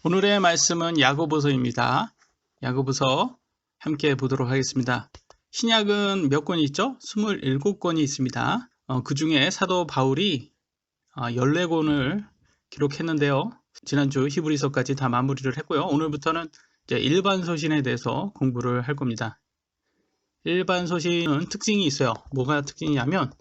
오늘의 말씀은 야고보서입니다. 야고보서 함께 보도록 하겠습니다. 신약은 몇 권이 있죠? 27권이 있습니다. 그 중에 사도 바울이 14권을 기록했는데요. 지난주 히브리서까지 다 마무리를 했고요. 오늘부터는 이제 일반 서신에 대해서 공부를 할 겁니다. 일반 서신은 특징이 있어요. 뭐가 특징이냐면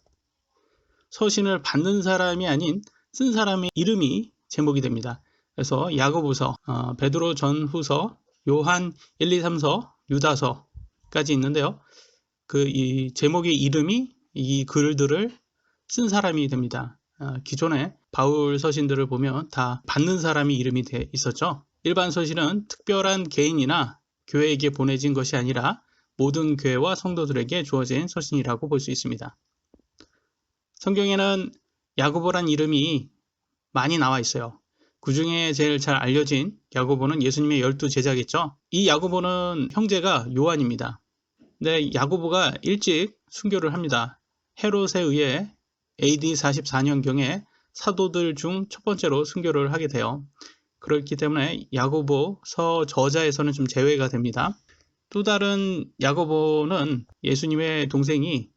서신을 받는 사람이 아닌 쓴 사람의 이름이 제목이 됩니다. 그래서 야고보서, 베드로 전후서, 요한 1, 2, 3서, 유다서까지 있는데요. 이 제목의 이름이 이 글들을 쓴 사람이 됩니다. 기존에 바울 서신들을 보면 다 받는 사람이 이름이 돼 있었죠. 일반 서신은 특별한 개인이나 교회에게 보내진 것이 아니라 모든 교회와 성도들에게 주어진 서신이라고 볼 수 있습니다. 성경에는 야고보란 이름이 많이 나와 있어요. 그 중에 제일 잘 알려진 야고보는 예수님의 12 제자겠죠. 이 야고보는 형제가 요한입니다. 근데 야고보가 일찍 순교를 합니다. 헤롯에 의해 AD 44년경에 사도들 중 첫 번째로 순교를 하게 돼요. 그렇기 때문에 야고보서 저자에서는 좀 제외가 됩니다. 또 다른 야고보는 예수님의 동생이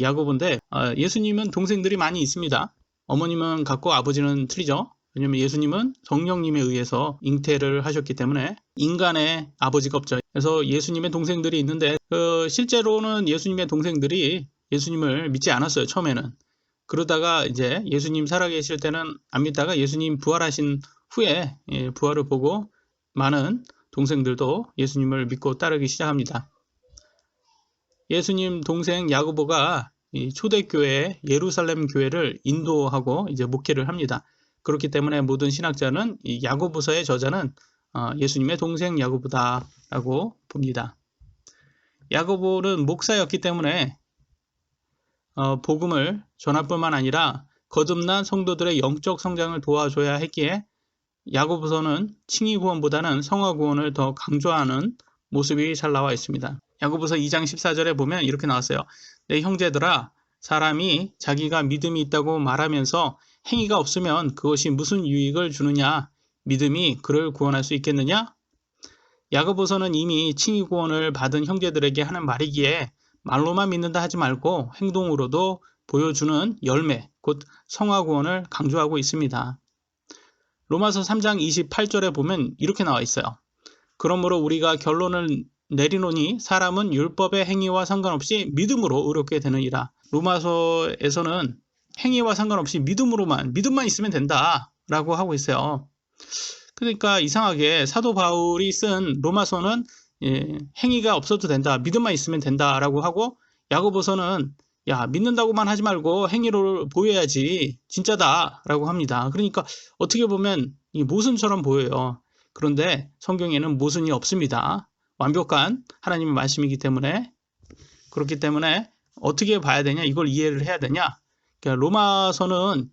야고보인데 예수님은 동생들이 많이 있습니다. 어머님은 같고 아버지는 틀리죠. 왜냐하면 예수님은 성령님에 의해서 잉태를 하셨기 때문에 인간의 아버지가 없죠. 그래서 예수님의 동생들이 있는데 실제로는 예수님의 동생들이 예수님을 믿지 않았어요. 처음에는. 그러다가 이제 예수님 살아계실 때는 안 믿다가 예수님 부활하신 후에 부활을 보고 많은 동생들도 예수님을 믿고 따르기 시작합니다. 예수님 동생 야고보가 초대교회 예루살렘 교회를 인도하고 이제 목회를 합니다. 그렇기 때문에 모든 신학자는 이 야고보서의 저자는 예수님의 동생 야고보다라고 봅니다. 야고보는 목사였기 때문에 복음을 전할 뿐만 아니라 거듭난 성도들의 영적 성장을 도와줘야 했기에 야고보서는 칭의 구원보다는 성화 구원을 더 강조하는 모습이 잘 나와 있습니다. 야고보서 2장 14절에 보면 이렇게 나왔어요. 내 형제들아, 사람이 자기가 믿음이 있다고 말하면서 행위가 없으면 그것이 무슨 유익을 주느냐? 믿음이 그를 구원할 수 있겠느냐? 야고보서는 이미 칭의 구원을 받은 형제들에게 하는 말이기에 말로만 믿는다 하지 말고 행동으로도 보여주는 열매, 곧 성화 구원을 강조하고 있습니다. 로마서 3장 28절에 보면 이렇게 나와 있어요. 그러므로 우리가 결론을 내리노니 사람은 율법의 행위와 상관없이 믿음으로 의롭게 되느니라. 로마서에서는 행위와 상관없이 믿음만 있으면 된다라고 하고 있어요. 그러니까 이상하게 사도 바울이 쓴 로마서는 행위가 없어도 된다, 믿음만 있으면 된다라고 하고 야고보서는 야, 믿는다고만 하지 말고 행위로 보여야지 진짜다라고 합니다. 그러니까 어떻게 보면 이 모순처럼 보여요. 그런데 성경에는 모순이 없습니다. 완벽한 하나님의 말씀이기 때문에 그렇기 때문에 어떻게 봐야 되냐, 이걸 이해를 해야 되냐. 그러니까 로마서는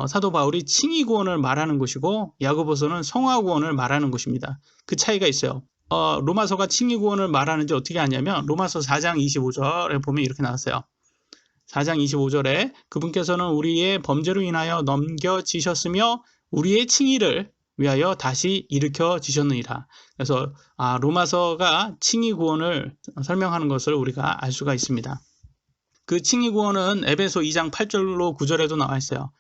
사도 바울이 칭의 구원을 말하는 것이고 야고보서는 성화 구원을 말하는 것입니다. 그 차이가 있어요. 로마서가 칭의 구원을 말하는지 어떻게 하냐면 로마서 4장 25절에 보면 이렇게 나왔어요. 4장 25절에 그분께서는 우리의 범죄로 인하여 넘겨지셨으며 우리의 칭의를 위하여 다시 일으켜지셨느니라. 그래서 로마서가 칭의 구원을 설명하는 것을 우리가 알 수가 있습니다. 그 칭의 구원은 에베소 2장 8절로 9절에도 나와 있어요.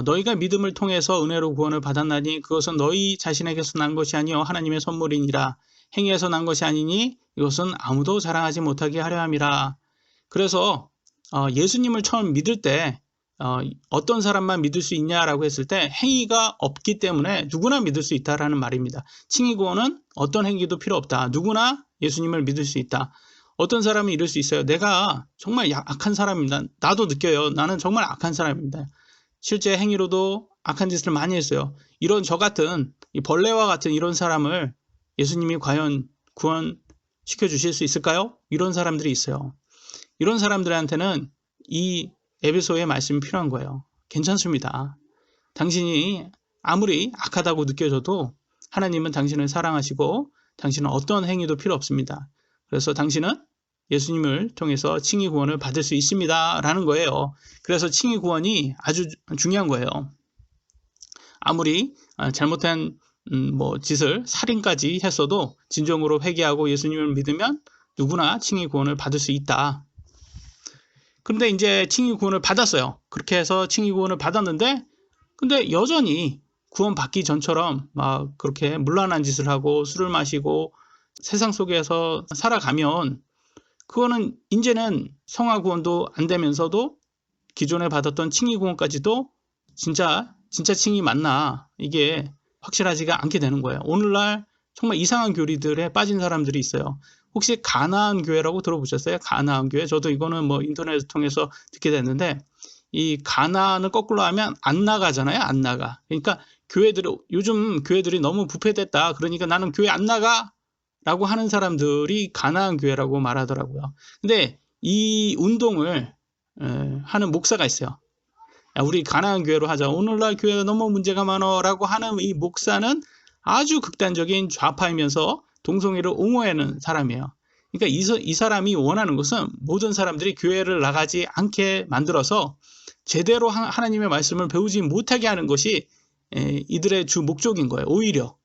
너희가 믿음을 통해서 은혜로 구원을 받았나니 그것은 너희 자신에게서 난 것이 아니요 하나님의 선물이니라. 행위에서 난 것이 아니니 이것은 아무도 자랑하지 못하게 하려 함이라. 그래서 예수님을 처음 믿을 때 어떤 사람만 믿을 수 있냐라고 했을 때 행위가 없기 때문에 누구나 믿을 수 있다라는 말입니다. 칭의 구원은 어떤 행위도 필요 없다. 누구나 예수님을 믿을 수 있다. 어떤 사람은 이럴 수 있어요. 내가 정말 악한 사람입니다. 나도 느껴요. 나는 정말 악한 사람입니다. 실제 행위로도 악한 짓을 많이 했어요. 이런 저 같은 이 벌레와 같은 이런 사람을 예수님이 과연 구원시켜 주실 수 있을까요? 이런 사람들이 있어요. 이런 사람들한테는 이 에베소의 말씀이 필요한 거예요. 괜찮습니다. 당신이 아무리 악하다고 느껴져도 하나님은 당신을 사랑하시고 당신은 어떤 행위도 필요 없습니다. 그래서 당신은 예수님을 통해서 칭의 구원을 받을 수 있습니다. 라는 거예요. 그래서 칭의 구원이 아주 중요한 거예요. 아무리 잘못한 뭐 짓을 살인까지 했어도 진정으로 회개하고 예수님을 믿으면 누구나 칭의 구원을 받을 수 있다. 그런데 이제 칭의 구원을 받았어요. 그렇게 해서 칭의 구원을 받았는데 근데 여전히 구원 받기 전처럼 막 그렇게 문란한 짓을 하고 술을 마시고 세상 속에서 살아가면 그거는 이제는 성화 구원도 안 되면서도 기존에 받았던 칭의 구원까지도 진짜 칭의 맞나 이게 확실하지가 않게 되는 거예요. 오늘날 정말 이상한 교리들에 빠진 사람들이 있어요. 혹시 가나안 교회라고 들어보셨어요? 가나안 교회? 저도 이거는 뭐 인터넷을 통해서 듣게 됐는데 이 가나안을 거꾸로 하면 안 나가잖아요. 안 나가. 그러니까 요즘 교회들이 너무 부패됐다. 그러니까 나는 교회 안 나가 라고 하는 사람들이 가나안 교회라고 말하더라고요. 근데 이 운동을 하는 목사가 있어요. 야, 우리 가나안 교회로 하자. 오늘날 교회가 너무 문제가 많아 라고 하는 이 목사는 아주 극단적인 좌파이면서 동성애를 옹호하는 사람이에요. 그러니까 이 사람이 원하는 것은 모든 사람들이 교회를 나가지 않게 만들어서 제대로 하나님의 말씀을 배우지 못하게 하는 것이 이들의 주 목적인 거예요. 오히려.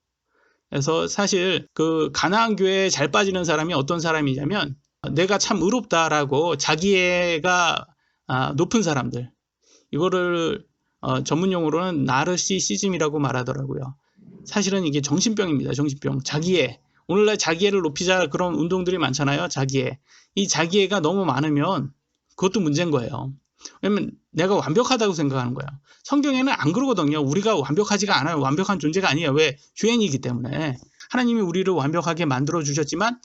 그래서 사실 그 가나안 교회에 잘 빠지는 사람이 어떤 사람이냐면 내가 참 의롭다라고 자기애가 높은 사람들. 이거를 전문 용어로는 나르시시즘이라고 말하더라고요. 사실은 이게 정신병입니다. 정신병. 자기애. 오늘날 자기애를 높이자 그런 운동들이 많잖아요. 자기애. 이 자기애가 너무 많으면 그것도 문제인 거예요. 왜냐면 내가 완벽하다고 생각하는 거예요. 성경에는 안 그러거든요. 우리가 완벽하지가 않아요. 완벽한 존재가 아니에요. 왜? 죄인이기 때문에. 하나님이 우리를 완벽하게 만들어 주셨지만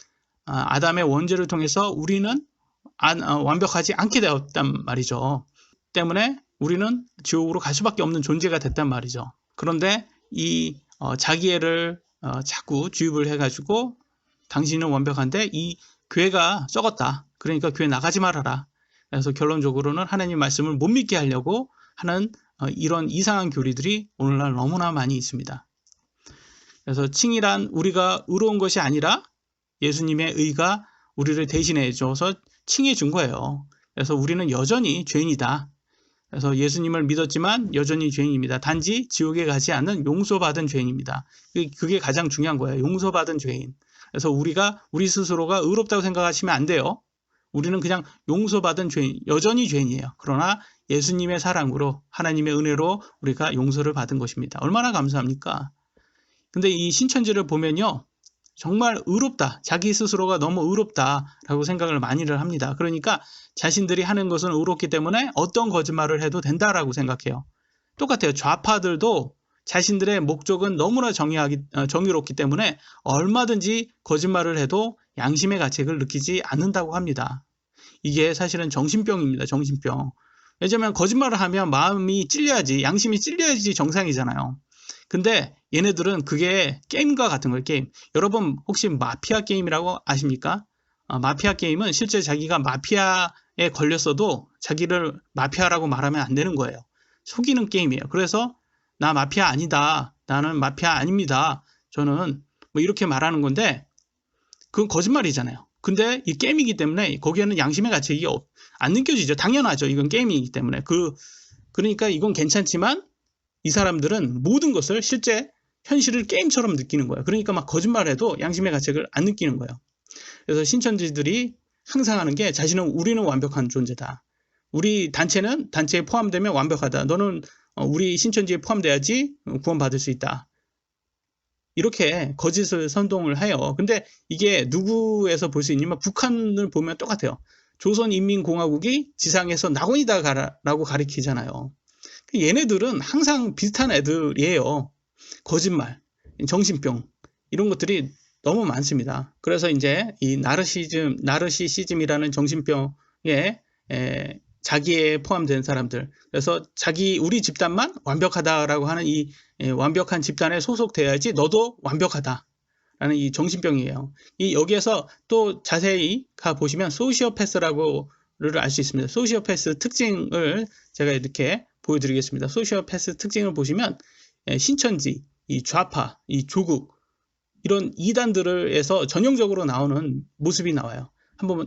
아담의 원죄를 통해서 우리는 완벽하지 않게 되었단 말이죠. 때문에 우리는 지옥으로 갈 수밖에 없는 존재가 됐단 말이죠. 그런데 이 자기애를 자꾸 주입을 해가지고 당신은 완벽한데 이 교회가 썩었다. 그러니까 교회 나가지 말아라. 그래서 결론적으로는 하나님 말씀을 못 믿게 하려고 하는 이런 이상한 교리들이 오늘날 너무나 많이 있습니다. 그래서 칭의란 우리가 의로운 것이 아니라 예수님의 의가 우리를 대신해 줘서 칭해 준 거예요. 그래서 우리는 여전히 죄인이다. 그래서 예수님을 믿었지만 여전히 죄인입니다. 단지 지옥에 가지 않는 용서받은 죄인입니다. 그게 가장 중요한 거예요. 용서받은 죄인. 그래서 우리 스스로가 의롭다고 생각하시면 안 돼요. 우리는 그냥 용서받은 죄인, 여전히 죄인이에요. 그러나 예수님의 사랑으로 하나님의 은혜로 우리가 용서를 받은 것입니다. 얼마나 감사합니까? 근데 이 신천지를 보면요. 정말 의롭다. 자기 스스로가 너무 의롭다라고 생각을 많이들 합니다. 그러니까 자신들이 하는 것은 의롭기 때문에 어떤 거짓말을 해도 된다라고 생각해요. 똑같아요. 좌파들도 자신들의 목적은 너무나 정의롭기 때문에 얼마든지 거짓말을 해도 양심의 가책을 느끼지 않는다고 합니다. 이게 사실은 정신병입니다. 정신병. 왜냐하면 거짓말을 하면 마음이 찔려야지, 양심이 찔려야지 정상이잖아요. 근데 얘네들은 그게 게임과 같은 거예요. 게임. 여러분 혹시 마피아 게임이라고 아십니까? 마피아 게임은 실제 자기가 마피아에 걸렸어도 자기를 마피아라고 말하면 안 되는 거예요. 속이는 게임이에요. 그래서 나 마피아 아니다. 나는 마피아 아닙니다. 저는 뭐 이렇게 말하는 건데 그건 거짓말이잖아요. 근데 이 게임이기 때문에 거기에는 양심의 가책이 안 느껴지죠. 당연하죠. 이건 게임이기 때문에. 그러니까 이건 괜찮지만 이 사람들은 모든 것을 실제 현실을 게임처럼 느끼는 거예요. 그러니까 막 거짓말해도 양심의 가책을 안 느끼는 거예요. 그래서 신천지들이 항상 하는 게 우리는 완벽한 존재다. 우리 단체에 포함되면 완벽하다. 너는 우리 신천지에 포함돼야지 구원받을 수 있다. 이렇게 거짓을 선동을 해요. 근데 이게 누구에서 볼 수 있냐면 북한을 보면 똑같아요. 조선인민공화국이 지상에서 낙원이다라고 가리키잖아요. 얘네들은 항상 비슷한 애들이에요. 거짓말, 정신병 이런 것들이 너무 많습니다. 그래서 이제 이 나르시시즘이라는 정신병에 자기에 포함된 사람들, 그래서 우리 집단만 완벽하다라고 하는 이 완벽한 집단에 소속돼야지 너도 완벽하다라는 이 정신병이에요. 여기에서 또 자세히 가 보시면 소시오패스라고를 알 수 있습니다. 소시오패스 특징을 제가 이렇게 보여드리겠습니다. 소시오패스 특징을 보시면 신천지, 이 좌파, 이 조국 이런 이단들에서 전형적으로 나오는 모습이 나와요.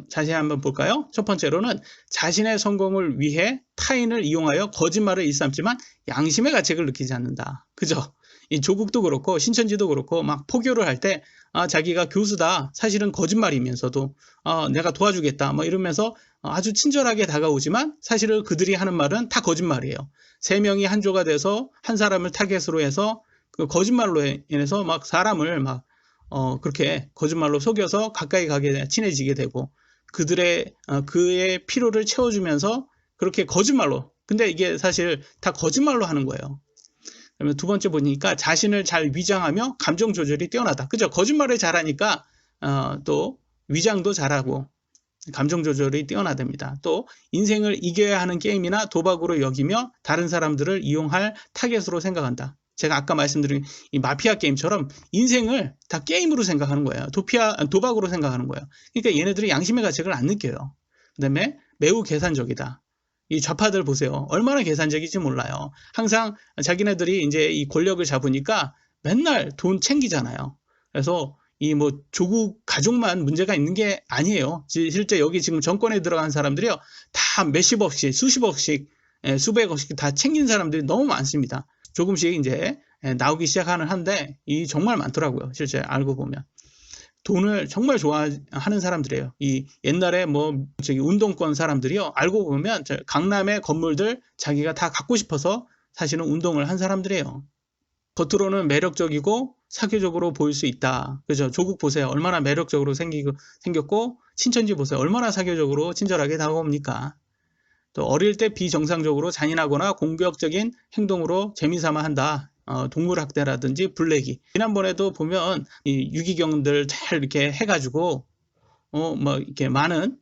자세히 한번 볼까요? 첫 번째로는 자신의 성공을 위해 타인을 이용하여 거짓말을 일삼지만 양심의 가책을 느끼지 않는다. 그죠? 이 조국도 그렇고 신천지도 그렇고 막 포교를 할 때 자기가 교수다 사실은 거짓말이면서도 내가 도와주겠다 뭐 이러면서 아주 친절하게 다가오지만 사실은 그들이 하는 말은 다 거짓말이에요. 3명이 한 조가 돼서 한 사람을 타겟으로 해서 그 거짓말로 인해서 막 사람을 막 그렇게 거짓말로 속여서 가까이 가게 친해지게 되고 그들의 그의 필요를 채워주면서 그렇게 거짓말로 근데 이게 사실 다 거짓말로 하는 거예요. 그러면 두 번째 보니까 자신을 잘 위장하며 감정 조절이 뛰어나다. 그죠? 거짓말을 잘하니까 또 위장도 잘하고 감정 조절이 뛰어나답니다. 또 인생을 이겨야 하는 게임이나 도박으로 여기며 다른 사람들을 이용할 타겟으로 생각한다. 제가 아까 말씀드린 이 마피아 게임처럼 인생을 다 게임으로 생각하는 거예요. 도박으로 생각하는 거예요. 그러니까 얘네들이 양심의 가책을 안 느껴요. 그 다음에 매우 계산적이다. 이 좌파들 보세요. 얼마나 계산적인지 몰라요. 항상 자기네들이 이제 이 권력을 잡으니까 맨날 돈 챙기잖아요. 그래서 이 뭐 조국 가족만 문제가 있는 게 아니에요. 실제 여기 지금 정권에 들어간 사람들이요. 다 몇십억씩, 수십억씩, 수백억씩 다 챙긴 사람들이 너무 많습니다. 조금씩 이제 나오기 시작하는 한데 이 정말 많더라고요. 실제 알고 보면. 돈을 정말 좋아하는 사람들이에요. 이 옛날에 뭐 저기 운동권 사람들이요. 알고 보면 강남의 건물들 자기가 다 갖고 싶어서 사실은 운동을 한 사람들이에요. 겉으로는 매력적이고 사교적으로 보일 수 있다. 그죠? 조국 보세요. 얼마나 매력적으로 생겼고 신천지 보세요. 얼마나 사교적으로 친절하게 다가옵니까? 또 어릴 때 비정상적으로 잔인하거나 공격적인 행동으로 재미삼아 한다. 동물학대라든지 블랙이. 지난번에도 보면 이 유기경들 잘 이렇게 해가지고 뭐 이렇게 많은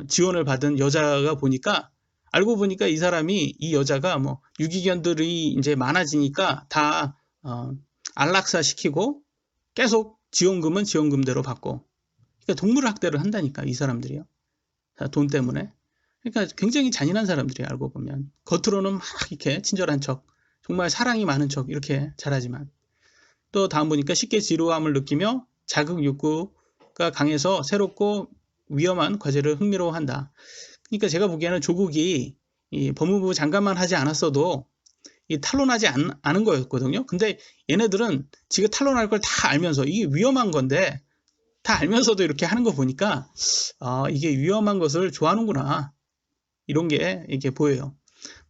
지원을 받은 여자가 보니까 알고 보니까 이 사람이 이 여자가 뭐 유기견들이 이제 많아지니까 다 안락사 시키고 계속 지원금은 지원금대로 받고 그러니까 동물학대를 한다니까 이 사람들이요. 돈 때문에. 그러니까 굉장히 잔인한 사람들이에요. 알고 보면. 겉으로는 막 이렇게 친절한 척 정말 사랑이 많은 척 이렇게 잘하지만 또 다음 보니까 쉽게 지루함을 느끼며 자극 욕구가 강해서 새롭고 위험한 과제를 흥미로워한다. 그러니까 제가 보기에는 조국이 이 법무부 장관만 하지 않았어도 이 탄론하지 않은 거였거든요. 근데 얘네들은 지가 탄론할 걸 다 알면서 이게 위험한 건데 다 알면서도 이렇게 하는 거 보니까 이게 위험한 것을 좋아하는구나. 이런 게 이렇게 보여요.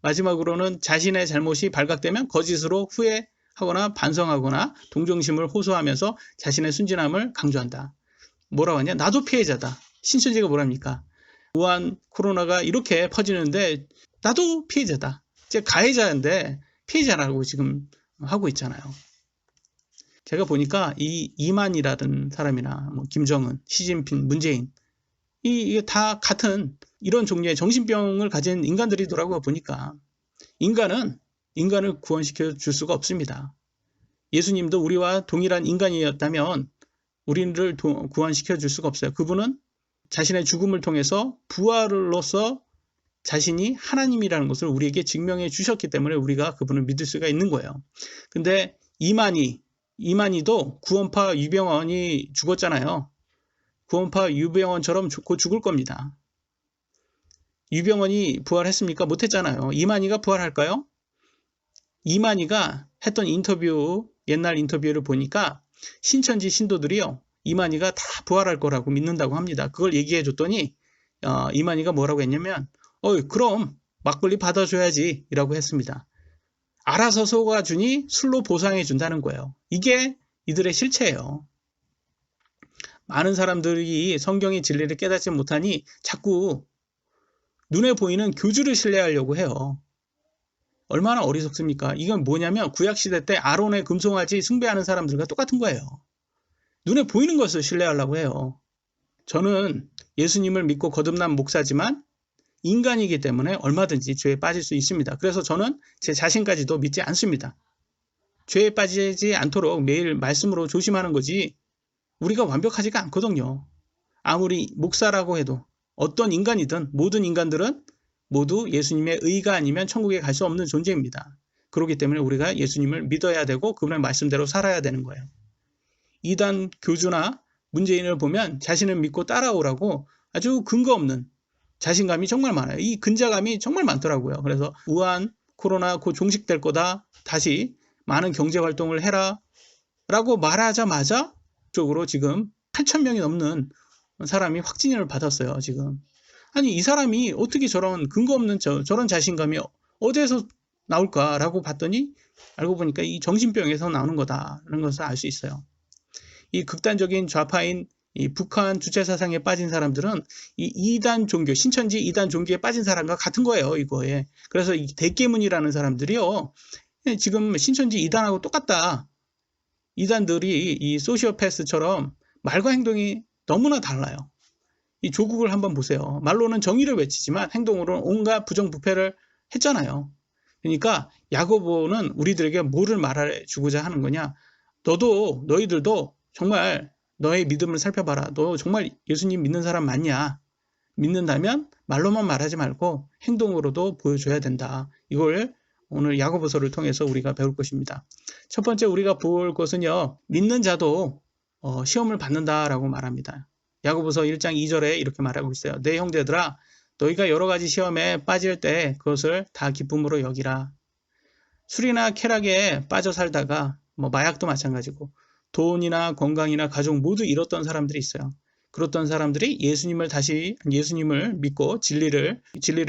마지막으로는 자신의 잘못이 발각되면 거짓으로 후회하거나 반성하거나 동정심을 호소하면서 자신의 순진함을 강조한다. 뭐라고 하냐? 나도 피해자다. 신천지가 뭐랍니까? 우한 코로나가 이렇게 퍼지는데 나도 피해자다. 이제 가해자인데 피해자라고 지금 하고 있잖아요. 제가 보니까 이 이만희라는 사람이나 뭐 김정은, 시진핑, 문재인 이게 다 같은 이런 종류의 정신병을 가진 인간들이더라고요. 보니까 인간을 구원시켜 줄 수가 없습니다. 예수님도 우리와 동일한 인간이었다면 우리를 구원시켜 줄 수가 없어요. 그분은 자신의 죽음을 통해서 부활로서 자신이 하나님이라는 것을 우리에게 증명해 주셨기 때문에 우리가 그분을 믿을 수가 있는 거예요. 근데 이만희도 구원파 유병원이 죽었잖아요. 구원파 유병원처럼 곧 죽을 겁니다. 유병원이 부활했습니까? 못했잖아요. 이만희가 부활할까요? 이만희가 했던 인터뷰, 옛날 인터뷰를 보니까 신천지 신도들이요. 이만희가 다 부활할 거라고 믿는다고 합니다. 그걸 얘기해 줬더니 이만희가 뭐라고 했냐면 그럼 막걸리 받아줘야지 라고 했습니다. 알아서 속아주니 술로 보상해 준다는 거예요. 이게 이들의 실체예요. 많은 사람들이 성경의 진리를 깨닫지 못하니 자꾸 눈에 보이는 교주를 신뢰하려고 해요. 얼마나 어리석습니까? 이건 뭐냐면 구약시대 때 아론의 금송아지 숭배하는 사람들과 똑같은 거예요. 눈에 보이는 것을 신뢰하려고 해요. 저는 예수님을 믿고 거듭난 목사지만 인간이기 때문에 얼마든지 죄에 빠질 수 있습니다. 그래서 저는 제 자신까지도 믿지 않습니다. 죄에 빠지지 않도록 매일 말씀으로 조심하는 거지 우리가 완벽하지가 않거든요. 아무리 목사라고 해도 어떤 인간이든 모든 인간들은 모두 예수님의 의가 아니면 천국에 갈 수 없는 존재입니다. 그렇기 때문에 우리가 예수님을 믿어야 되고 그분의 말씀대로 살아야 되는 거예요. 이단 교주나 문재인을 보면 자신을 믿고 따라오라고 아주 근거 없는 자신감이 정말 많아요. 이 근자감이 정말 많더라고요. 그래서 우한 코로나 곧 종식될 거다. 다시 많은 경제 활동을 해라 라고 말하자마자 쪽으로 지금 8,000명이 넘는 사람이 확진을 받았어요. 지금. 아니 이 사람이 어떻게 저런 근거 없는 저런 자신감이 어디에서 나올까라고 봤더니 알고 보니까 이 정신병에서 나오는 거다라는 것을 알 수 있어요. 이 극단적인 좌파인 이 북한 주체 사상에 빠진 사람들은 이 2단 종교, 신천지 2단 종교에 빠진 사람과 같은 거예요. 이거에. 그래서 이 대깨문이라는 사람들이요. 지금 신천지 2단하고 똑같다. 2단들이 이 소시오패스처럼 말과 행동이 너무나 달라요. 이 조국을 한번 보세요. 말로는 정의를 외치지만 행동으로는 온갖 부정부패를 했잖아요. 그러니까 야고보는 우리들에게 뭐를 말해주고자 하는 거냐. 너희들도 정말 너의 믿음을 살펴봐라. 너 정말 예수님 믿는 사람 맞냐? 믿는다면 말로만 말하지 말고 행동으로도 보여줘야 된다. 이걸 오늘 야고보서를 통해서 우리가 배울 것입니다. 첫 번째 우리가 볼 것은요. 믿는 자도 시험을 받는다라고 말합니다. 야고보서 1장 2절에 이렇게 말하고 있어요. 내 형제들아 너희가 여러 가지 시험에 빠질 때 그것을 다 기쁨으로 여기라. 술이나 쾌락에 빠져 살다가 마약도 마찬가지고 돈이나 건강이나 가족 모두 잃었던 사람들이 있어요. 그렇던 사람들이 예수님을 믿고 진리를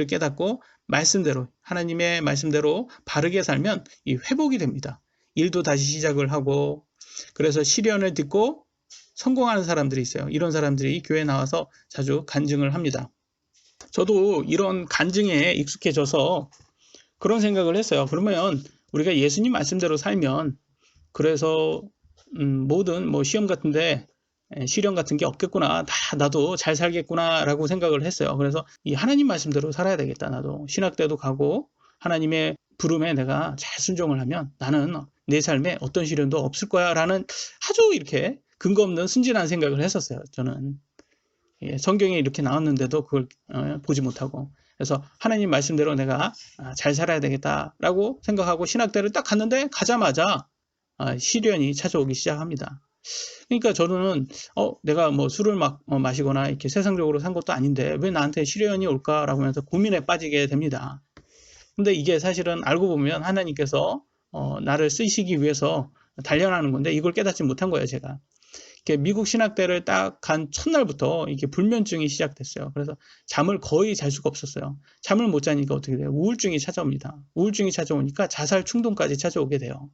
깨닫고 말씀대로 하나님의 말씀대로 바르게 살면 이 회복이 됩니다. 일도 다시 시작을 하고 그래서 시련을 듣고 성공하는 사람들이 있어요. 이런 사람들이 교회에 나와서 자주 간증을 합니다. 저도 이런 간증에 익숙해져서 그런 생각을 했어요. 그러면 우리가 예수님 말씀대로 살면 그래서 모든 시험 같은데 시련 같은 게 없겠구나. 다 나도 잘 살겠구나 라고 생각을 했어요. 그래서 이 하나님 말씀대로 살아야 되겠다. 나도 신학대도 가고 하나님의 부름에 내가 잘 순종을 하면 나는 내 삶에 어떤 시련도 없을 거야 라는 아주 이렇게 근거 없는 순진한 생각을 했었어요. 저는 성경에 이렇게 나왔는데도 그걸 보지 못하고 그래서 하나님 말씀대로 내가 잘 살아야 되겠다라고 생각하고 신학대를 딱 갔는데 가자마자 시련이 찾아오기 시작합니다. 그러니까 저는 내가 술을 마시거나 이렇게 세상적으로 산 것도 아닌데 왜 나한테 시련이 올까라고 하면서 고민에 빠지게 됩니다. 근데 이게 사실은 알고 보면 하나님께서 나를 쓰시기 위해서 단련하는 건데 이걸 깨닫지 못한 거예요, 제가. 미국 신학대를 딱 간 첫날부터 이게 불면증이 시작됐어요. 그래서 잠을 거의 잘 수가 없었어요. 잠을 못 자니까 어떻게 돼요? 우울증이 찾아옵니다. 우울증이 찾아오니까 자살 충동까지 찾아오게 돼요.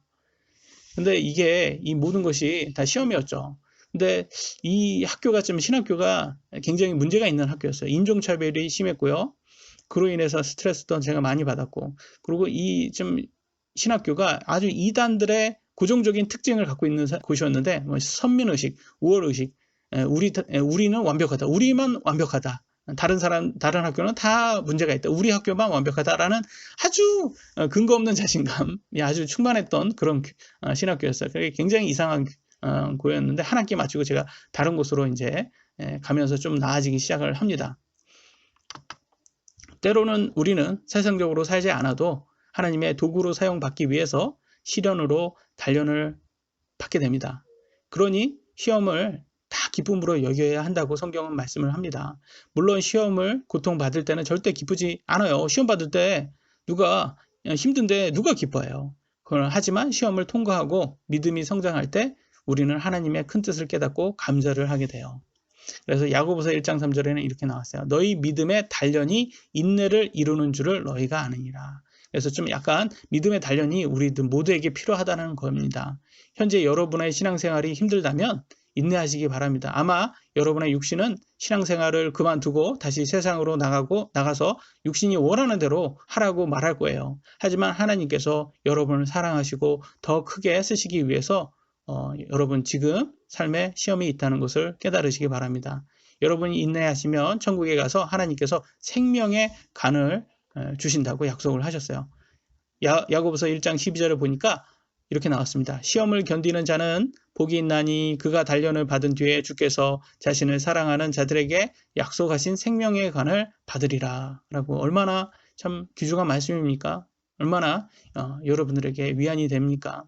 근데 이게 이 모든 것이 다 시험이었죠. 근데 이 학교가 좀 신학교가 굉장히 문제가 있는 학교였어요. 인종차별이 심했고요. 그로 인해서 스트레스도 제가 많이 받았고, 그리고 이 좀 신학교가 아주 이단들의 고정적인 특징을 갖고 있는 곳이었는데, 선민의식, 우월의식, 우리는 완벽하다, 우리만 완벽하다. 다른 학교는 다 문제가 있다. 우리 학교만 완벽하다라는 아주 근거 없는 자신감이 아주 충만했던 그런 신학교였어요. 그게 굉장히 이상한 고였는데 한 학기 마치고 제가 다른 곳으로 이제 가면서 좀 나아지기 시작을 합니다. 때로는 우리는 세상적으로 살지 않아도 하나님의 도구로 사용받기 위해서 시련으로 단련을 받게 됩니다. 그러니 시험을 다 기쁨으로 여겨야 한다고 성경은 말씀을 합니다. 물론 시험을 고통받을 때는 절대 기쁘지 않아요. 시험 받을 때 누가 힘든데 누가 기뻐해요. 하지만 시험을 통과하고 믿음이 성장할 때 우리는 하나님의 큰 뜻을 깨닫고 감사를 하게 돼요. 그래서 야고보서 1장 3절에는 이렇게 나왔어요. 너희 믿음의 단련이 인내를 이루는 줄을 너희가 아느니라. 그래서 좀 약간 믿음의 단련이 우리들 모두에게 필요하다는 겁니다. 현재 여러분의 신앙생활이 힘들다면 인내하시기 바랍니다. 아마 여러분의 육신은 신앙생활을 그만두고 다시 세상으로 나가서 육신이 원하는 대로 하라고 말할 거예요. 하지만 하나님께서 여러분을 사랑하시고 더 크게 쓰시기 위해서 여러분 지금 삶에 시험이 있다는 것을 깨달으시기 바랍니다. 여러분이 인내하시면 천국에 가서 하나님께서 생명의 간을 주신다고 약속을 하셨어요. 야고보서 1장 12절을 보니까 이렇게 나왔습니다. 시험을 견디는 자는 복이 있나니 그가 단련을 받은 뒤에 주께서 자신을 사랑하는 자들에게 약속하신 생명의 간을 받으리라 라고. 얼마나 참 귀중한 말씀입니까? 얼마나 여러분들에게 위안이 됩니까?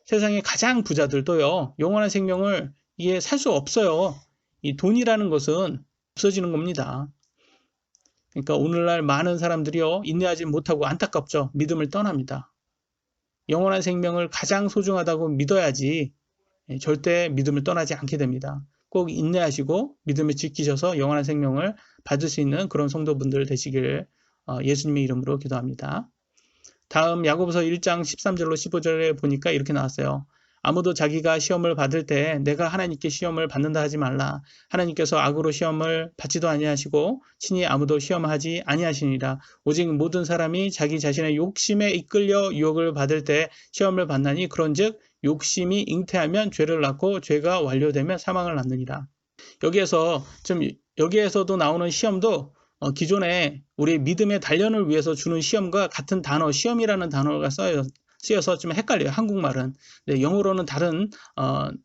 세상의 가장 부자들도요, 영원한 생명을 이게 살 수 없어요. 이 돈이라는 것은 없어지는 겁니다. 그러니까 오늘날 많은 사람들이요, 인내하지 못하고 안타깝죠. 믿음을 떠납니다. 영원한 생명을 가장 소중하다고 믿어야지 절대 믿음을 떠나지 않게 됩니다. 꼭 인내하시고 믿음을 지키셔서 영원한 생명을 받을 수 있는 그런 성도분들 되시길 예수님의 이름으로 기도합니다. 다음 야고보서 1장 13절로 15절에 보니까 이렇게 나왔어요. 아무도 자기가 시험을 받을 때 내가 하나님께 시험을 받는다 하지 말라. 하나님께서 악으로 시험을 받지도 아니하시고 친히 아무도 시험하지 아니하시니라. 오직 모든 사람이 자기 자신의 욕심에 이끌려 유혹을 받을 때 시험을 받나니 그런즉 욕심이 잉태하면 죄를 낳고 죄가 완료되면 사망을 낳느니라. 여기에서도 나오는 시험도 기존에 우리 믿음의 단련을 위해서 주는 시험과 같은 단어, 시험이라는 단어가 쓰여서 좀 헷갈려요. 한국말은. 네, 영어로는 다른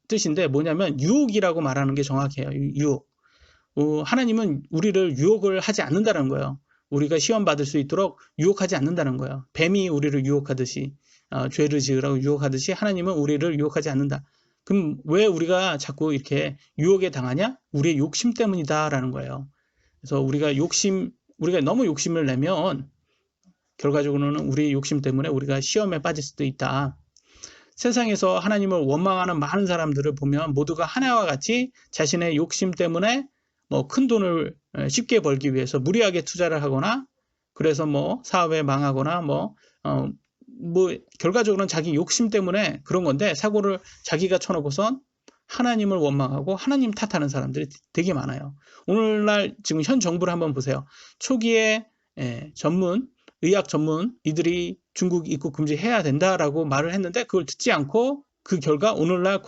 뜻인데 뭐냐면 유혹이라고 말하는 게 정확해요. 유혹. 하나님은 우리를 유혹을 하지 않는다는 거예요. 우리가 시험 받을 수 있도록 유혹하지 않는다는 거예요. 뱀이 우리를 유혹하듯이 죄를 지으라고 유혹하듯이 하나님은 우리를 유혹하지 않는다. 그럼 왜 우리가 자꾸 이렇게 유혹에 당하냐? 우리의 욕심 때문이다라는 거예요. 그래서 우리가 너무 욕심을 내면 결과적으로는 우리의 욕심 때문에 우리가 시험에 빠질 수도 있다. 세상에서 하나님을 원망하는 많은 사람들을 보면 모두가 하나와 같이 자신의 욕심 때문에 큰 돈을 쉽게 벌기 위해서 무리하게 투자를 하거나 그래서 사업에 망하거나 결과적으로는 자기 욕심 때문에 그런 건데 사고를 자기가 쳐놓고선 하나님을 원망하고 하나님 탓하는 사람들이 되게 많아요. 오늘날 지금 현 정부를 한번 보세요. 초기에 의학 전문 이들이 중국 입국 금지해야 된다라고 말을 했는데 그걸 듣지 않고 그 결과 오늘날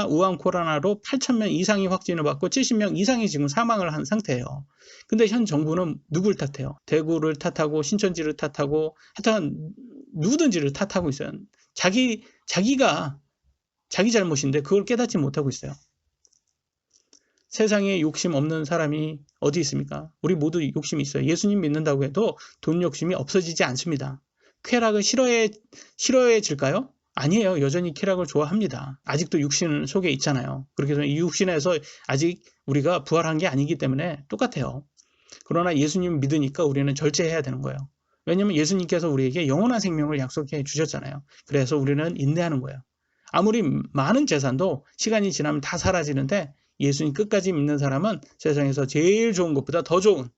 우한 코로나로 8,000명 이상이 확진을 받고 70명 이상이 지금 사망을 한 상태예요. 근데 현 정부는 누굴 탓해요? 대구를 탓하고 신천지를 탓하고 하여튼 누구든지를 탓하고 있어요. 자기가 자기 잘못인데 그걸 깨닫지 못하고 있어요. 세상에 욕심 없는 사람이 어디 있습니까? 우리 모두 욕심이 있어요. 예수님 믿는다고 해도 돈 욕심이 없어지지 않습니다. 쾌락을 싫어해질까요? 아니에요. 여전히 쾌락을 좋아합니다. 아직도 육신 속에 있잖아요. 그렇게 해서 이 육신에서 아직 우리가 부활한 게 아니기 때문에 똑같아요. 그러나 예수님 믿으니까 우리는 절제해야 되는 거예요. 왜냐하면 예수님께서 우리에게 영원한 생명을 약속해 주셨잖아요. 그래서 우리는 인내하는 거예요. 아무리 많은 재산도 시간이 지나면 다 사라지는데 예수님 끝까지 믿는 사람은 세상에서 제일 좋은 것보다 더 좋은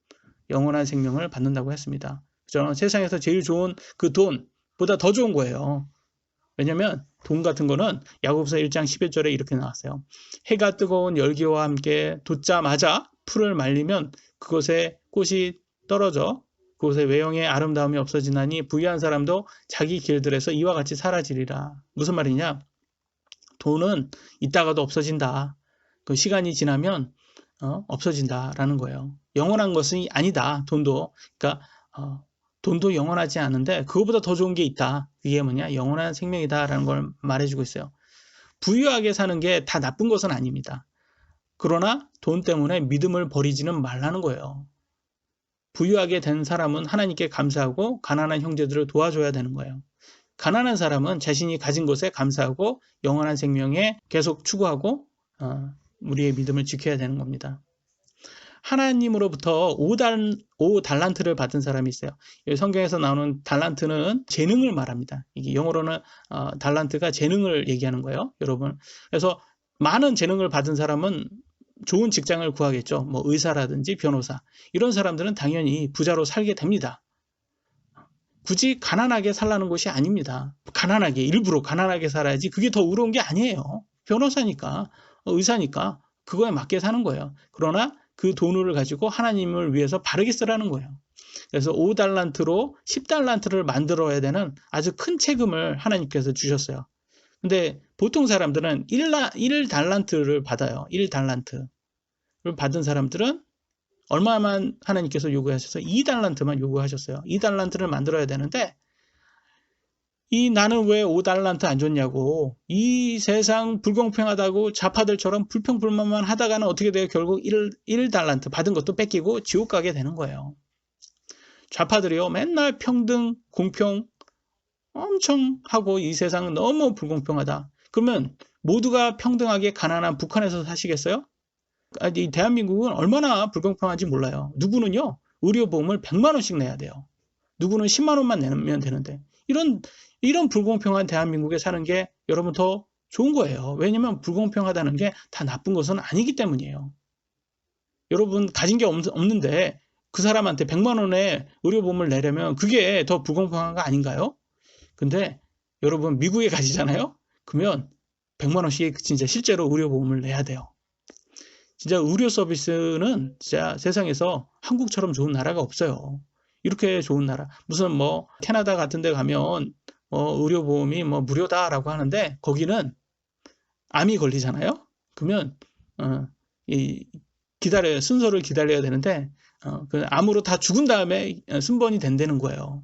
영원한 생명을 받는다고 했습니다. 그죠? 세상에서 제일 좋은 그 돈보다 더 좋은 거예요. 왜냐하면 돈 같은 거는 야고보서 1장 11절에 이렇게 나왔어요. 해가 뜨거운 열기와 함께 돋자마자 풀을 말리면 그곳에 꽃이 떨어져 그곳에 외형의 아름다움이 없어지나니 부유한 사람도 자기 길들에서 이와 같이 사라지리라. 무슨 말이냐? 돈은 있다가도 없어진다. 그 시간이 지나면 없어진다라는 거예요. 영원한 것이 아니다. 돈도. 그러니까 돈도 영원하지 않은데 그거보다 더 좋은 게 있다. 그게 뭐냐? 영원한 생명이다라는 걸 말해주고 있어요. 부유하게 사는 게 다 나쁜 것은 아닙니다. 그러나 돈 때문에 믿음을 버리지는 말라는 거예요. 부유하게 된 사람은 하나님께 감사하고 가난한 형제들을 도와줘야 되는 거예요. 가난한 사람은 자신이 가진 것에 감사하고 영원한 생명에 계속 추구하고 우리의 믿음을 지켜야 되는 겁니다. 하나님으로부터 5달란트를 받은 사람이 있어요. 성경에서 나오는 달란트는 재능을 말합니다. 이게 영어로는 달란트가 재능을 얘기하는 거예요, 여러분. 그래서 많은 재능을 받은 사람은 좋은 직장을 구하겠죠. 의사라든지 변호사. 이런 사람들은 당연히 부자로 살게 됩니다. 굳이 가난하게 살라는 것이 아닙니다. 일부러 가난하게 살아야지 그게 더 어려운 게 아니에요. 변호사니까, 의사니까 그거에 맞게 사는 거예요. 그러나 그 돈을 가지고 하나님을 위해서 바르게 쓰라는 거예요. 그래서 5달란트로 10달란트를 만들어야 되는 아주 큰 책임을 하나님께서 주셨어요. 근데 보통 사람들은 1달란트를 받아요. 1달란트를 받은 사람들은 얼마만 하나님께서 요구하셔서 2달란트만 요구하셨어요. 2달란트를 만들어야 되는데 나는 왜 5달란트 안 줬냐고. 이 세상 불공평하다고 좌파들처럼 불평불만만 하다가는 어떻게 돼요? 결국 1달란트 받은 것도 뺏기고 지옥 가게 되는 거예요. 좌파들이요 맨날 평등, 공평 엄청 하고 이 세상은 너무 불공평하다. 그러면 모두가 평등하게 가난한 북한에서 사시겠어요? 이 대한민국은 얼마나 불공평한지 몰라요. 누구는요 의료보험을 100만 원씩 내야 돼요. 누구는 10만 원만 내면 되는데 이런 이런 불공평한 대한민국에 사는 게 여러분 더 좋은 거예요. 왜냐면 불공평하다는 게 다 나쁜 것은 아니기 때문이에요. 여러분 가진 게 없는데 그 사람한테 100만 원의 의료보험을 내려면 그게 더 불공평한 거 아닌가요? 근데 여러분 미국에 가시잖아요? 그러면 100만 원씩 진짜 실제로 의료보험을 내야 돼요. 진짜 의료 서비스는 진짜 세상에서 한국처럼 좋은 나라가 없어요. 이렇게 좋은 나라. 무슨 뭐 캐나다 같은 데 가면 의료보험이 뭐 무료다라고 하는데 거기는 암이 걸리잖아요? 그러면 이 기다려요. 순서를 기다려야 되는데 그 암으로 다 죽은 다음에 순번이 된다는 거예요.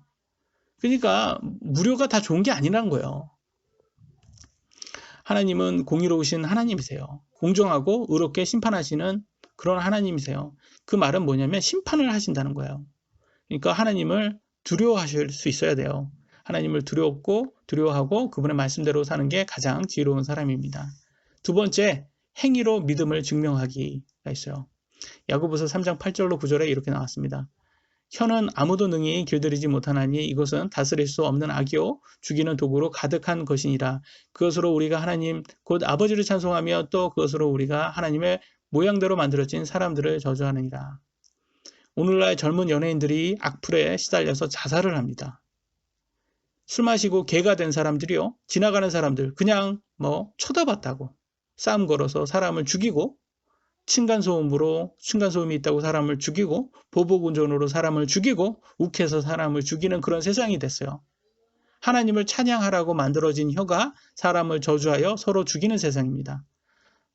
그러니까 무료가 다 좋은 게 아니라는 거예요. 하나님은 공의로우신 하나님이세요. 공정하고 의롭게 심판하시는 그런 하나님이세요. 그 말은 뭐냐면 심판을 하신다는 거예요. 그러니까 하나님을 두려워하실 수 있어야 돼요. 하나님을 두려워하고 그분의 말씀대로 사는 게 가장 지혜로운 사람입니다. 두 번째, 행위로 믿음을 증명하기가 있어요. 야고보서 3장 8절로 9절에 이렇게 나왔습니다. 혀는 아무도 능히 길들이지 못하나니 이것은 다스릴 수 없는 악이요 죽이는 도구로 가득한 것이니라. 그것으로 우리가 하나님 곧 아버지를 찬송하며 또 그것으로 우리가 하나님의 모양대로 만들어진 사람들을 저주하느니라. 오늘날 젊은 연예인들이 악플에 시달려서 자살을 합니다. 술 마시고 개가 된 사람들이요, 지나가는 사람들 그냥 뭐 쳐다봤다고 싸움 걸어서 사람을 죽이고, 층간소음이 있다고 사람을 죽이고, 보복운전으로 사람을 죽이고, 욱해서 사람을 죽이는 그런 세상이 됐어요. 하나님을 찬양하라고 만들어진 혀가 사람을 저주하여 서로 죽이는 세상입니다.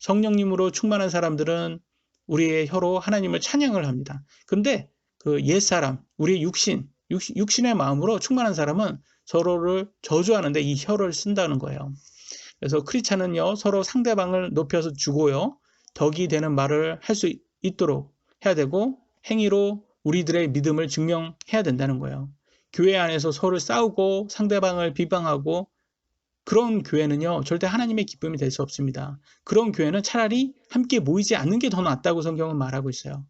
성령님으로 충만한 사람들은 우리의 혀로 하나님을 찬양을 합니다. 그런데 그 옛사람, 우리의 육신의 마음으로 충만한 사람은 서로를 저주하는데 이 혀를 쓴다는 거예요. 그래서 크리스찬은요, 서로 상대방을 높여서 주고요, 덕이 되는 말을 할 수 있도록 해야 되고, 행위로 우리들의 믿음을 증명해야 된다는 거예요. 교회 안에서 서로 싸우고 상대방을 비방하고 그런 교회는요, 절대 하나님의 기쁨이 될 수 없습니다. 그런 교회는 차라리 함께 모이지 않는 게 더 낫다고 성경은 말하고 있어요.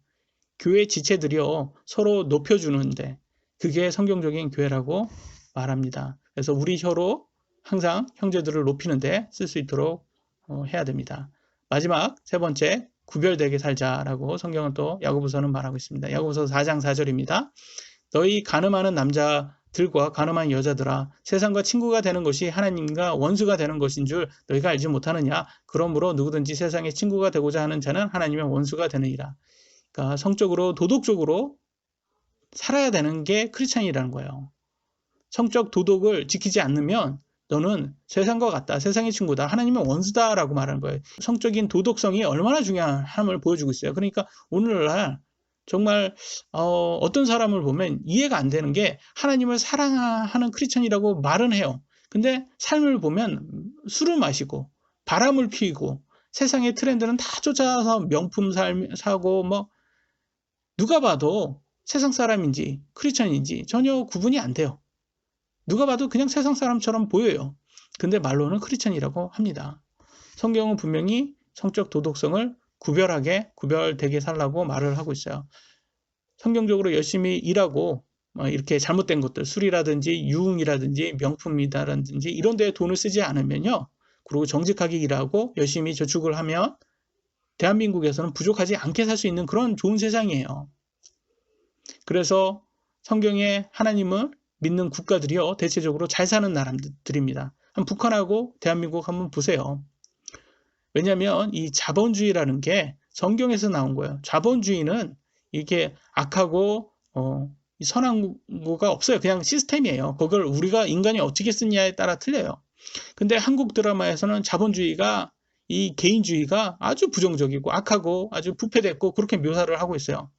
교회 지체들이요, 서로 높여주는데 그게 성경적인 교회라고 말합니다. 그래서 우리 혀로 항상 형제들을 높이는데 쓸 수 있도록 해야 됩니다. 마지막 세 번째, 구별되게 살자라고 성경은 또 야고보서는 말하고 있습니다. 야고보서 4장 4절입니다. 너희 가늠하는 남자들과 가늠한 여자들아, 세상과 친구가 되는 것이 하나님과 원수가 되는 것인 줄 너희가 알지 못하느냐? 그러므로 누구든지 세상의 친구가 되고자 하는 자는 하나님의 원수가 되느니라. 그러니까 성적으로 도덕적으로 살아야 되는 게 크리스찬이라는 거예요. 성적 도덕을 지키지 않으면 너는 세상과 같다, 세상의 친구다, 하나님의 원수다라고 말하는 거예요. 성적인 도덕성이 얼마나 중요함을 보여주고 있어요. 그러니까 오늘날 정말 어떤 사람을 보면 이해가 안 되는 게, 하나님을 사랑하는 크리스천이라고 말은 해요. 근데 삶을 보면 술을 마시고 바람을 피우고 세상의 트렌드는 다 쫓아서 명품 사고 뭐 누가 봐도 세상 사람인지 크리스천인지 전혀 구분이 안 돼요. 누가 봐도 그냥 세상 사람처럼 보여요. 근데 말로는 크리스천이라고 합니다. 성경은 분명히 성적 도덕성을 구별되게 살라고 말을 하고 있어요. 성경적으로 열심히 일하고 이렇게 잘못된 것들, 술이라든지 유흥이라든지 명품이라든지 이런 데에 돈을 쓰지 않으면요, 그리고 정직하게 일하고 열심히 저축을 하면 대한민국에서는 부족하지 않게 살 수 있는 그런 좋은 세상이에요. 그래서 성경에 하나님을 믿는 국가들이요, 대체적으로 잘 사는 나라들입니다. 북한하고 대한민국 한번 보세요. 왜냐하면 이 자본주의라는 게 성경에서 나온 거예요. 자본주의는 이렇게 악하고 선한 거가 없어요. 그냥 시스템이에요. 그걸 우리가 인간이 어떻게 쓰냐에 따라 틀려요. 근데 한국 드라마에서는 자본주의가, 이 개인주의가 아주 부정적이고 악하고 아주 부패됐고 그렇게 묘사를 하고 있어요.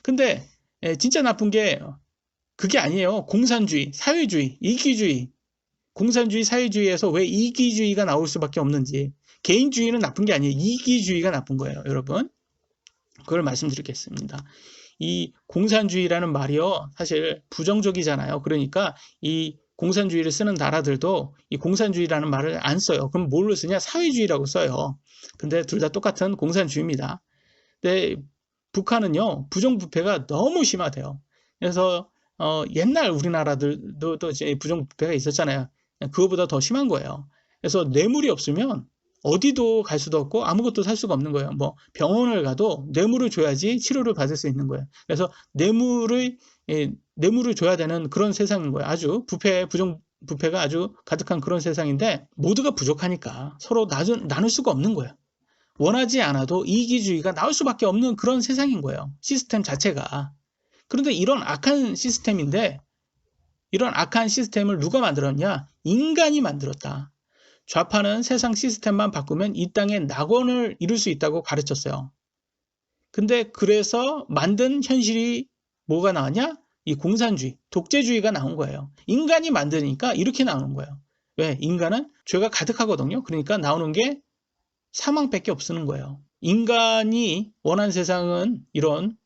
근데 진짜 나쁜 게 그게 아니에요. 공산주의, 사회주의, 이기주의. 공산주의, 사회주의에서 왜 이기주의가 나올 수밖에 없는지. 개인주의는 나쁜 게 아니에요. 이기주의가 나쁜 거예요, 여러분. 그걸 말씀드리겠습니다. 이 공산주의라는 말이요, 사실 부정적이잖아요. 그러니까 이 공산주의를 쓰는 나라들도 이 공산주의라는 말을 안 써요. 그럼 뭘로 쓰냐? 사회주의라고 써요. 근데 둘 다 똑같은 공산주의입니다. 근데 북한은요, 부정부패가 너무 심하대요. 그래서 옛날 우리나라들도 이제 부정부패가 있었잖아요. 그거보다 더 심한 거예요. 그래서 뇌물이 없으면 어디도 갈 수도 없고 아무것도 살 수가 없는 거예요. 뭐 병원을 가도 뇌물을 줘야지 치료를 받을 수 있는 거예요. 그래서 뇌물을 줘야 되는 그런 세상인 거예요. 아주 부패가 아주 가득한 그런 세상인데 모두가 부족하니까 서로 나눌 수가 없는 거예요. 원하지 않아도 이기주의가 나올 수밖에 없는 그런 세상인 거예요. 시스템 자체가. 그런데 이런 악한 시스템인데 이런 악한 시스템을 누가 만들었냐? 인간이 만들었다. 좌파는 세상 시스템만 바꾸면 이 땅에 낙원을 이룰 수 있다고 가르쳤어요. 근데 그래서 만든 현실이 뭐가 나왔냐? 이 공산주의, 독재주의가 나온 거예요. 인간이 만드니까 이렇게 나오는 거예요. 왜? 인간은 죄가 가득하거든요. 그러니까 나오는 게 사망밖에 없는 거예요. 인간이 원하는 세상은 이런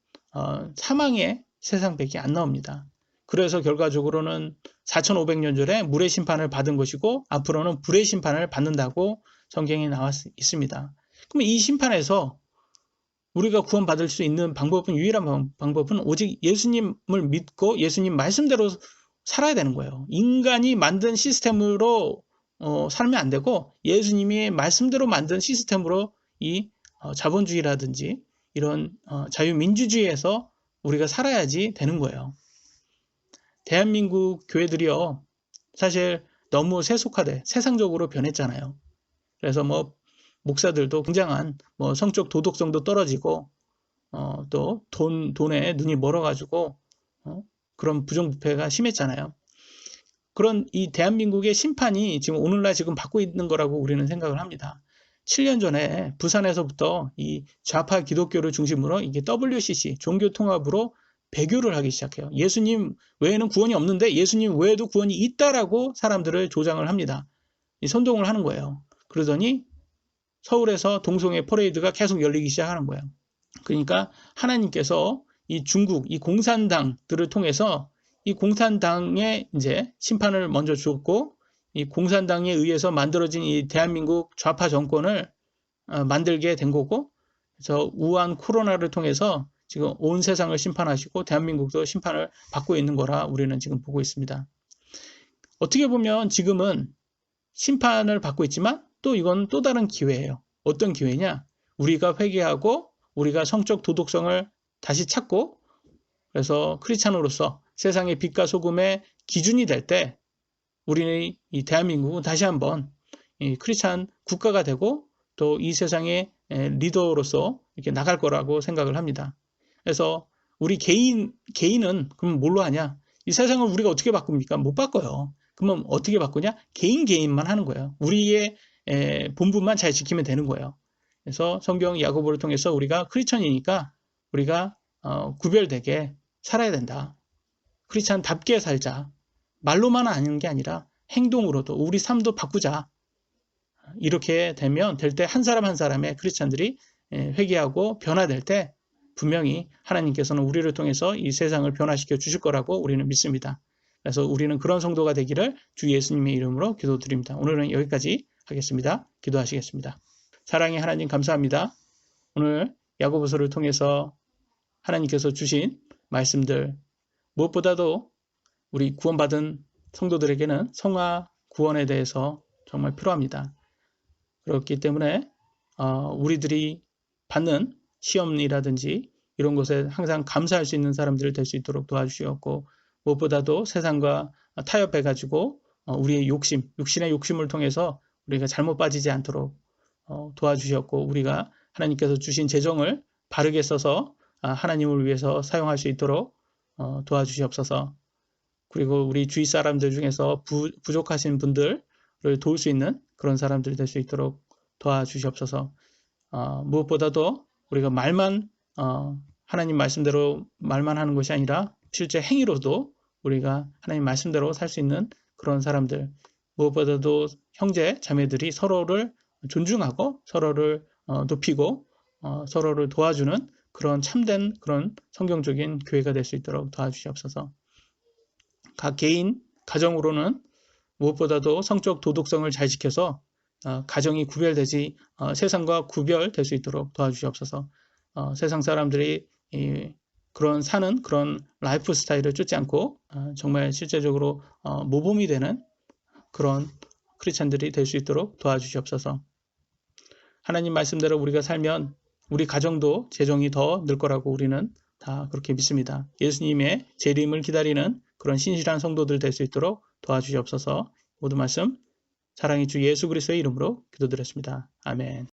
사망의 세상밖에 안 나옵니다. 그래서 결과적으로는 4500년 전에 물의 심판을 받은 것이고 앞으로는 불의 심판을 받는다고 성경에 나와 있습니다. 그럼 이 심판에서 우리가 구원받을 수 있는 방법은 유일한 방법은 오직 예수님을 믿고 예수님 말씀대로 살아야 되는 거예요. 인간이 만든 시스템으로 살면 안 되고 예수님이 말씀대로 만든 시스템으로 이 자본주의라든지 이런 자유민주주의에서 우리가 살아야지 되는 거예요. 대한민국 교회들이요, 사실 너무 세상적으로 변했잖아요. 그래서 뭐 목사들도 굉장한 뭐 성적 도덕성도 떨어지고 또 돈에 눈이 멀어가지고 그런 부정부패가 심했잖아요. 그런 이 대한민국의 심판이 지금 오늘날 지금 받고 있는 거라고 우리는 생각을 합니다. 7년 전에 부산에서부터 이 좌파 기독교를 중심으로 이게 WCC 종교통합으로 배교를 하기 시작해요. 예수님 외에는 구원이 없는데 예수님 외에도 구원이 있다라고 사람들을 조장을 합니다. 선동을 하는 거예요. 그러더니 서울에서 동성애 퍼레이드가 계속 열리기 시작하는 거예요. 그러니까 하나님께서 이 중국, 이 공산당들을 통해서 이 공산당의 이제 심판을 먼저 주었고 이 공산당에 의해서 만들어진 이 대한민국 좌파 정권을 만들게 된 거고, 그래서 우한 코로나를 통해서 지금 온 세상을 심판하시고 대한민국도 심판을 받고 있는 거라 우리는 지금 보고 있습니다. 어떻게 보면 지금은 심판을 받고 있지만 또 이건 또 다른 기회예요. 어떤 기회냐? 우리가 회개하고 우리가 성적 도덕성을 다시 찾고 그래서 크리스찬으로서 세상의 빛과 소금의 기준이 될 때 우리는 이 대한민국은 다시 한번 이 크리스찬 국가가 되고 또 이 세상의 리더로서 이렇게 나갈 거라고 생각을 합니다. 그래서 우리 개인은 그럼 뭘로 하냐? 이 세상을 우리가 어떻게 바꿉니까? 못 바꿔요. 그러면 어떻게 바꾸냐? 개인만 하는 거예요. 우리의 본분만 잘 지키면 되는 거예요. 그래서 성경 야고보를 통해서 우리가 크리스천이니까 우리가 구별되게 살아야 된다. 크리스천답게 살자. 말로만 하는 게 아니라 행동으로도 우리 삶도 바꾸자. 이렇게 되면 될 때 한 사람 한 사람의 크리스천들이 회개하고 변화될 때 분명히 하나님께서는 우리를 통해서 이 세상을 변화시켜 주실 거라고 우리는 믿습니다. 그래서 우리는 그런 성도가 되기를 주 예수님의 이름으로 기도드립니다. 오늘은 여기까지 하겠습니다. 기도하시겠습니다. 사랑의 하나님 감사합니다. 오늘 야고보서를 통해서 하나님께서 주신 말씀들 무엇보다도 우리 구원받은 성도들에게는 성화 구원에 대해서 정말 필요합니다. 그렇기 때문에 우리들이 받는 시험이라든지 이런 것에 항상 감사할 수 있는 사람들이 될 수 있도록 도와주시었고 무엇보다도 세상과 타협해가지고 우리의 육신의 욕심을 통해서 우리가 잘못 빠지지 않도록 도와주셨고 우리가 하나님께서 주신 재정을 바르게 써서 하나님을 위해서 사용할 수 있도록 도와주시옵소서. 그리고 우리 주위 사람들 중에서 부족하신 분들을 도울 수 있는 그런 사람들이 될 수 있도록 도와주시옵소서. 무엇보다도 우리가 하나님 말씀대로 말만 하는 것이 아니라 실제 행위로도 우리가 하나님 말씀대로 살 수 있는 그런 사람들, 무엇보다도 형제, 자매들이 서로를 존중하고 서로를 높이고 서로를 도와주는 그런 참된 그런 성경적인 교회가 될 수 있도록 도와주시옵소서. 각 개인, 가정으로는 무엇보다도 성적 도덕성을 잘 지켜서 가정이 구별되지 세상과 구별될 수 있도록 도와주시옵소서. 세상 사람들이 사는 그런 라이프 스타일을 쫓지 않고 정말 실제적으로 모범이 되는 그런 크리스찬들이 될 수 있도록 도와주시옵소서. 하나님 말씀대로 우리가 살면 우리 가정도 재정이 더 늘 거라고 우리는 다 그렇게 믿습니다. 예수님의 재림을 기다리는 그런 신실한 성도들 될 수 있도록 도와주시옵소서. 모든 말씀 사랑의 주 예수 그리스도의 이름으로 기도드렸습니다. 아멘.